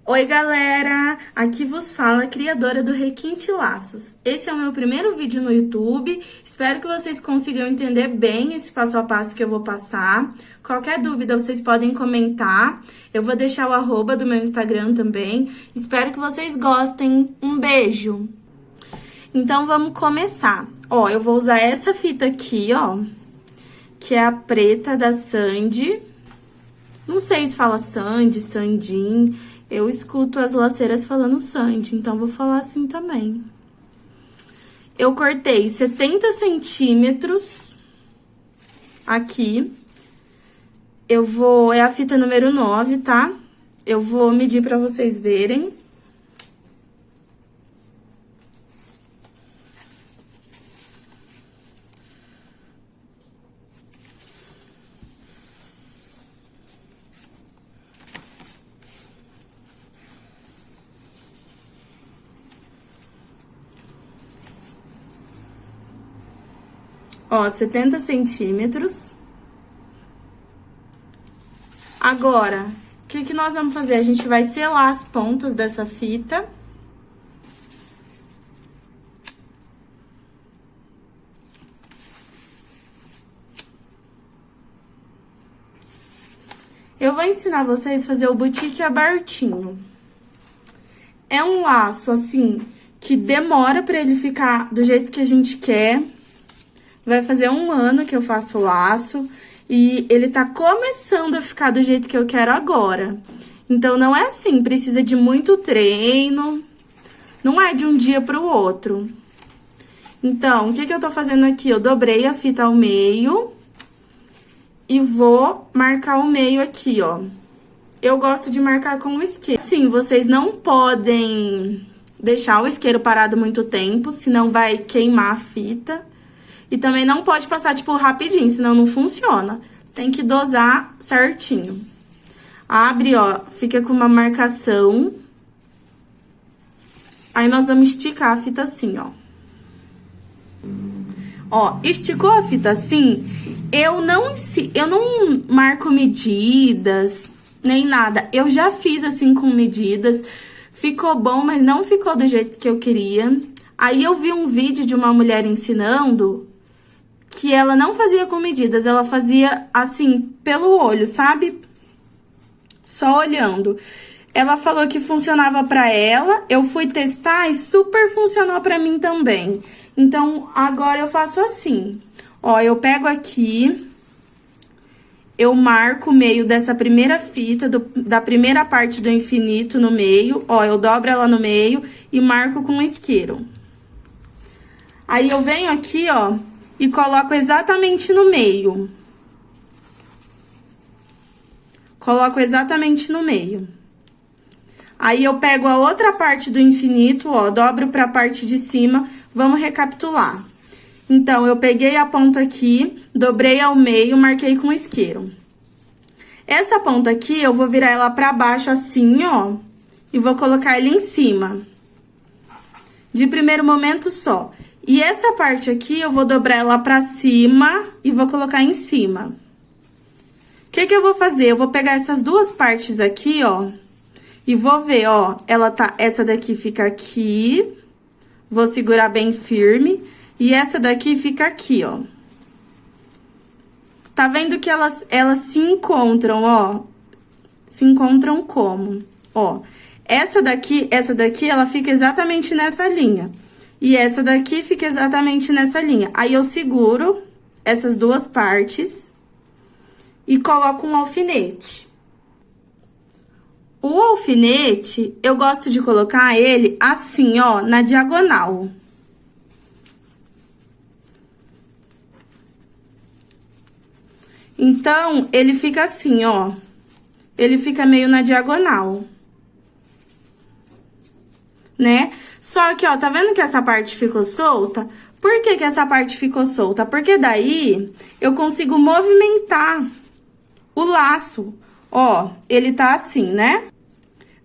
Oi, galera! Aqui vos fala a criadora do Requinte Laços. Esse é o meu primeiro vídeo no YouTube. Espero que vocês consigam entender bem esse passo a passo que eu vou passar. Qualquer dúvida, vocês podem comentar. Eu vou deixar o arroba do meu Instagram também. Espero que vocês gostem. Um beijo! Então, vamos começar. Ó, eu vou usar essa fita aqui, ó, que é a preta da Sandy. Não sei se fala Sandy, Sandin. Eu escuto as laceiras falando Sandy, então vou falar assim também. Eu cortei 70 centímetros aqui. É a fita número 9, tá? Eu vou medir pra vocês verem. Ó, 70 centímetros. Agora, o que nós vamos fazer? A gente vai selar as pontas dessa fita. Eu vou ensinar vocês a fazer o boutique abertinho. É um laço, assim, que demora pra ele ficar do jeito que a gente quer. Vai fazer 1 ano que eu faço o laço e ele tá começando a ficar do jeito que eu quero agora. Então, não é assim, precisa de muito treino, não é de um dia pro outro. Então, o que eu tô fazendo aqui? Eu dobrei a fita ao meio e vou marcar o meio aqui, ó. Eu gosto de marcar com o isqueiro. Sim, vocês não podem deixar o isqueiro parado muito tempo, senão vai queimar a fita. E também não pode passar, tipo, rapidinho, senão não funciona. Tem que dosar certinho. Abre, ó, fica com uma marcação. Aí, nós vamos esticar a fita assim, ó. Ó, esticou a fita assim, eu não marco medidas, nem nada. Eu já fiz assim com medidas. Ficou bom, mas não ficou do jeito que eu queria. Aí, eu vi um vídeo de uma mulher ensinando que ela não fazia com medidas, ela fazia assim, pelo olho, sabe? Só olhando. Ela falou que funcionava pra ela, eu fui testar e super funcionou pra mim também. Então, agora eu faço assim. Ó, eu pego aqui, eu marco o meio dessa primeira fita, da primeira parte do infinito no meio. Ó, eu dobro ela no meio e marco com isqueiro. Aí, eu venho aqui, ó, e coloco exatamente no meio. Coloco exatamente no meio. Aí, eu pego a outra parte do infinito, ó, dobro pra parte de cima. Vamos recapitular. Então, eu peguei a ponta aqui, dobrei ao meio, marquei com isqueiro. Essa ponta aqui, eu vou virar ela pra baixo assim, ó, e vou colocar ele em cima. De primeiro momento só. E essa parte aqui, eu vou dobrar ela pra cima e vou colocar em cima. O que eu vou fazer? Eu vou pegar essas duas partes aqui, ó, e vou ver, ó, essa daqui fica aqui, vou segurar bem firme, e essa daqui fica aqui, ó. Tá vendo que elas se encontram, ó? Se encontram como? Ó, essa daqui, ela fica exatamente nessa linha. E essa daqui fica exatamente nessa linha. Aí, eu seguro essas duas partes e coloco um alfinete. O alfinete, eu gosto de colocar ele assim, ó, na diagonal. Então, ele fica assim, ó. Ele fica meio na diagonal. Né? Só que, ó, tá vendo que essa parte ficou solta? Por que essa parte ficou solta? Porque daí, eu consigo movimentar o laço. Ó, ele tá assim, né?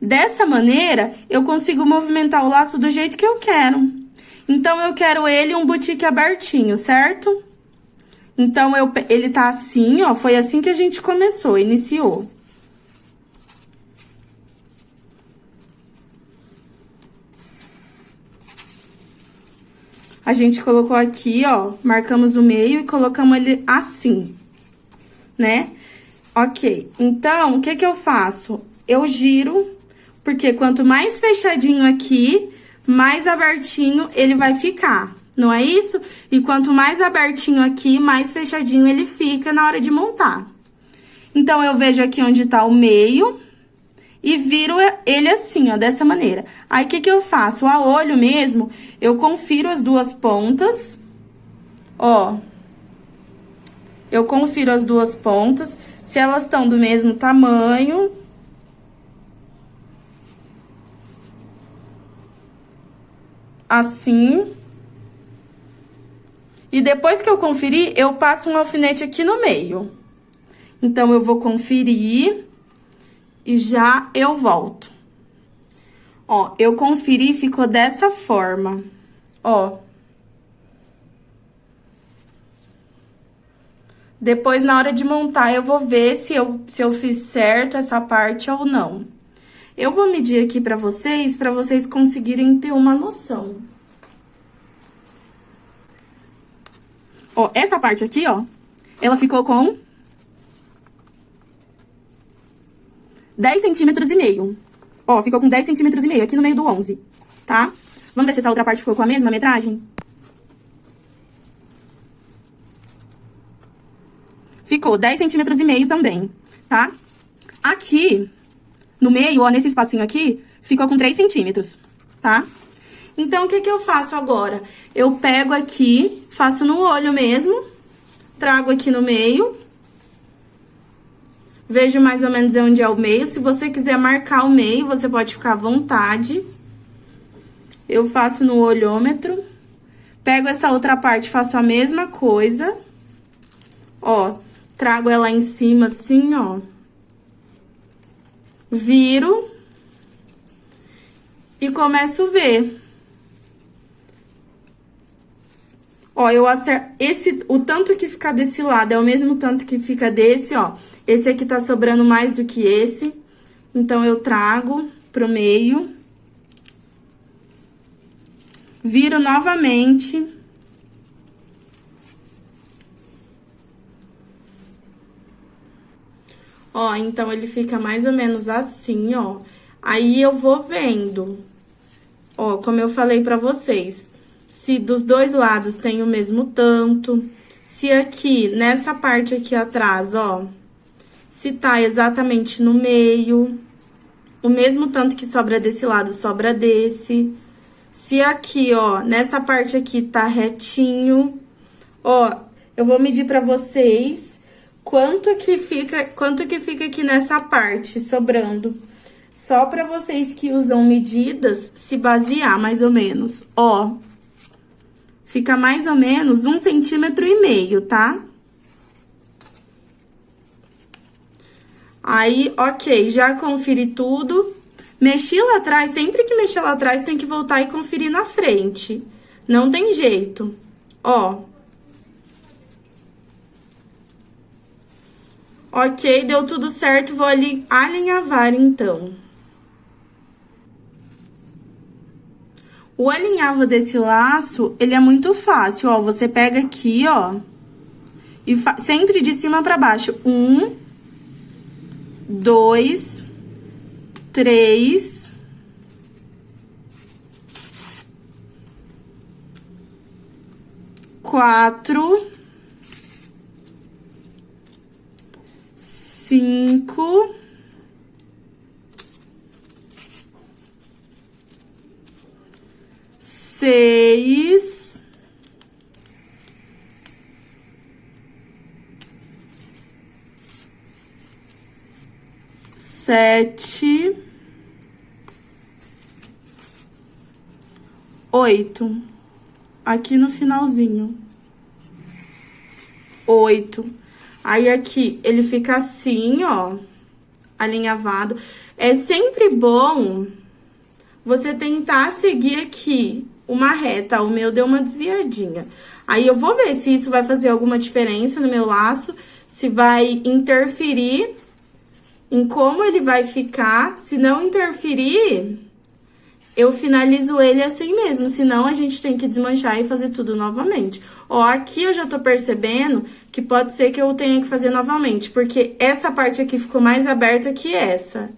Dessa maneira, eu consigo movimentar o laço do jeito que eu quero. Então, eu quero ele um boutique abertinho, certo? Então, ele tá assim, ó, foi assim que a gente começou, iniciou. A gente colocou aqui, ó, marcamos o meio e colocamos ele assim, né? Ok, então, o que que eu faço? Eu giro, porque quanto mais fechadinho aqui, mais abertinho ele vai ficar, não é isso? E quanto mais abertinho aqui, mais fechadinho ele fica na hora de montar. Então, eu vejo aqui onde tá o meio e viro ele assim, ó, dessa maneira. Aí, o que que eu faço? A olho mesmo, eu confiro as duas pontas, ó. Eu confiro as duas pontas, se elas estão do mesmo tamanho. Assim. E depois que eu conferir, eu passo um alfinete aqui no meio. Então, eu vou conferir e já eu volto. Ó, eu conferi, ficou dessa forma, ó. Depois, na hora de montar, eu vou ver se eu fiz certo essa parte ou não. Eu vou medir aqui pra vocês conseguirem ter uma noção. Ó, essa parte aqui, ó, ela ficou com 10,5 cm. Ó, ficou com 10,5 cm aqui no meio do 11, tá? Vamos ver se essa outra parte ficou com a mesma metragem? Ficou 10,5 cm também, tá? Aqui, no meio, ó, nesse espacinho aqui, ficou com 3 centímetros, tá? Então, o que que eu faço agora? Eu pego aqui, faço no olho mesmo, trago aqui no meio, vejo mais ou menos onde é o meio. Se você quiser marcar o meio, você pode ficar à vontade. Eu faço no olhômetro, pego essa outra parte, faço a mesma coisa, ó, trago ela em cima assim, ó, viro e começo a ver. Ó, eu acerto, o tanto que fica desse lado é o mesmo tanto que fica desse, ó. Esse aqui tá sobrando mais do que esse, então eu trago pro meio, viro novamente. Ó, então ele fica mais ou menos assim, ó. Aí eu vou vendo, ó, como eu falei pra vocês, se dos dois lados tem o mesmo tanto, se aqui, nessa parte aqui atrás, ó, se tá exatamente no meio, o mesmo tanto que sobra desse lado, sobra desse. Se aqui, ó, nessa parte aqui tá retinho, ó, eu vou medir pra vocês quanto que fica aqui nessa parte, sobrando. Só pra vocês que usam medidas, se basear mais ou menos, ó. Fica mais ou menos 1,5 centímetros, tá? Aí, ok, já conferi tudo. Mexi lá atrás, sempre que mexer lá atrás, tem que voltar e conferir na frente. Não tem jeito. Ó. Ok, deu tudo certo, vou ali alinhavar, então. O alinhavo desse laço, ele é muito fácil, ó. Você pega aqui, ó, e sempre de cima pra baixo. 1, 2, 3, 4, 5, 6, 7, 8. Aqui no finalzinho. 8. Aí, aqui, ele fica assim, ó, alinhavado. É sempre bom você tentar seguir aqui uma reta. O meu deu uma desviadinha. Aí, eu vou ver se isso vai fazer alguma diferença no meu laço, se vai interferir em como ele vai ficar. Se não interferir, eu finalizo ele assim mesmo, senão a gente tem que desmanchar e fazer tudo novamente. Ó, aqui eu já tô percebendo que pode ser que eu tenha que fazer novamente, porque essa parte aqui ficou mais aberta que essa.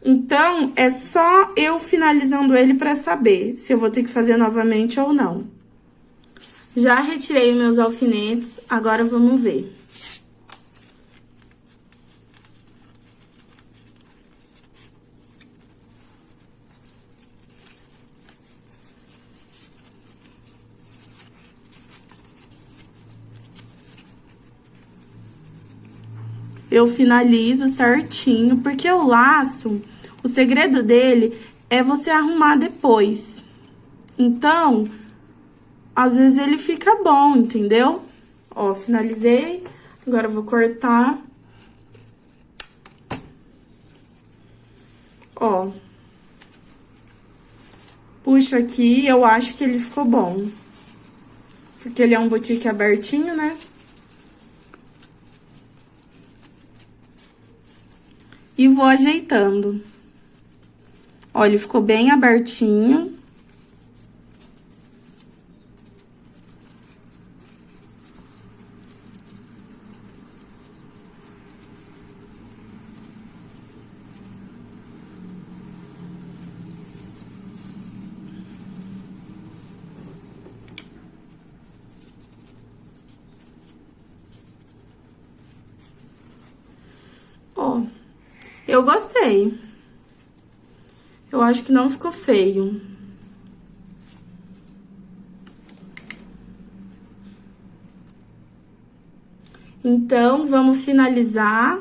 Então, é só eu finalizando ele pra saber se eu vou ter que fazer novamente ou não. Já retirei meus alfinetes, agora vamos ver. Eu finalizo certinho, porque o laço, o segredo dele é você arrumar depois. Então, às vezes ele fica bom, entendeu? Ó, finalizei, agora eu vou cortar. Ó. Puxo aqui, eu acho que ele ficou bom. Porque ele é um boutique abertinho, né? E vou ajeitando. Ó, ele ficou bem abertinho. Ó, eu gostei. Eu acho que não ficou feio. Então, vamos finalizar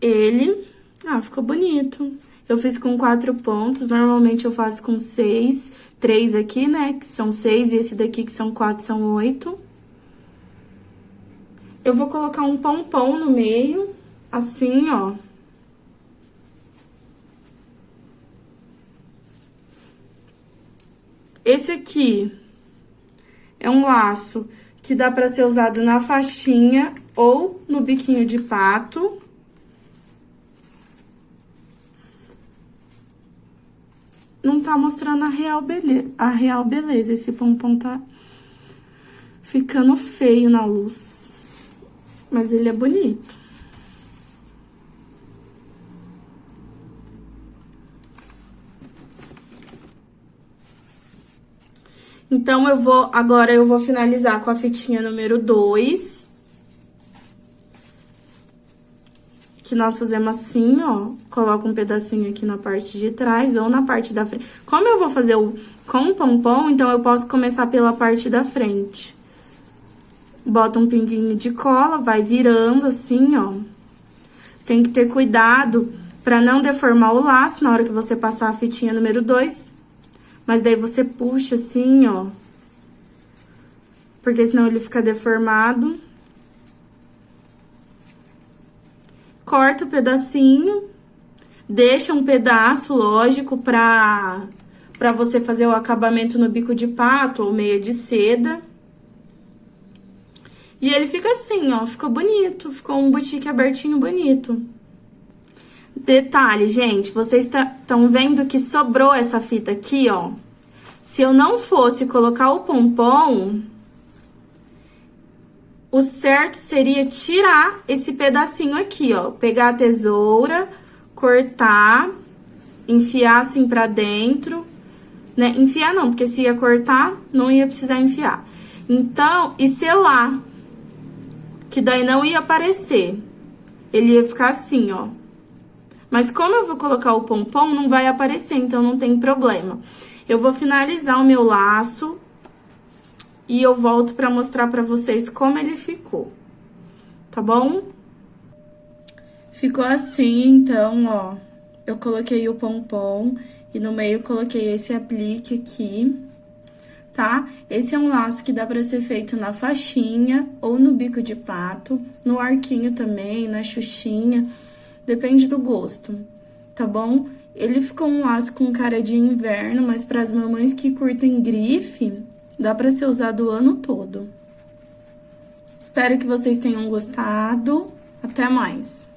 ele. Ah, ficou bonito. Eu fiz com 4 pontos, normalmente eu faço com 6. 3 aqui, né, que são 6, e esse daqui que são 4, são 8. Eu vou colocar um pompom no meio, assim, ó. Esse aqui é um laço que dá pra ser usado na faixinha ou no biquinho de pato. Não tá mostrando a real beleza. Esse pompom tá ficando feio na luz. Mas ele é bonito. Então, agora eu vou finalizar com a fitinha número 2. Que nós fazemos assim, ó. Coloca um pedacinho aqui na parte de trás ou na parte da frente. Como eu vou fazer com o pompom, então eu posso começar pela parte da frente. Bota um pinguinho de cola, vai virando assim, ó. Tem que ter cuidado pra não deformar o laço na hora que você passar a fitinha número 2. Mas daí você puxa assim, ó. Porque senão ele fica deformado. Corta o pedacinho. Deixa um pedaço, lógico, pra você fazer o acabamento no bico de pato ou meia de seda. E ele fica assim, ó, ficou bonito, ficou um boutique abertinho bonito. Detalhe, gente, vocês estão vendo que sobrou essa fita aqui, ó. Se eu não fosse colocar o pompom, o certo seria tirar esse pedacinho aqui, ó. Pegar a tesoura, cortar, enfiar assim pra dentro, né? Enfiar não, porque se ia cortar, não ia precisar enfiar. Então, e selar, que daí não ia aparecer. Ele ia ficar assim, ó. Mas como eu vou colocar o pompom, não vai aparecer, então não tem problema. Eu vou finalizar o meu laço e eu volto pra mostrar pra vocês como ele ficou, tá bom? Ficou assim, então, ó. Eu coloquei o pompom e no meio eu coloquei esse aplique aqui, tá? Esse é um laço que dá pra ser feito na faixinha ou no bico de pato, no arquinho também, na xuxinha, depende do gosto, tá bom? Ele ficou um laço com cara de inverno, mas para as mamães que curtem grife, dá pra ser usado o ano todo. Espero que vocês tenham gostado. Até mais!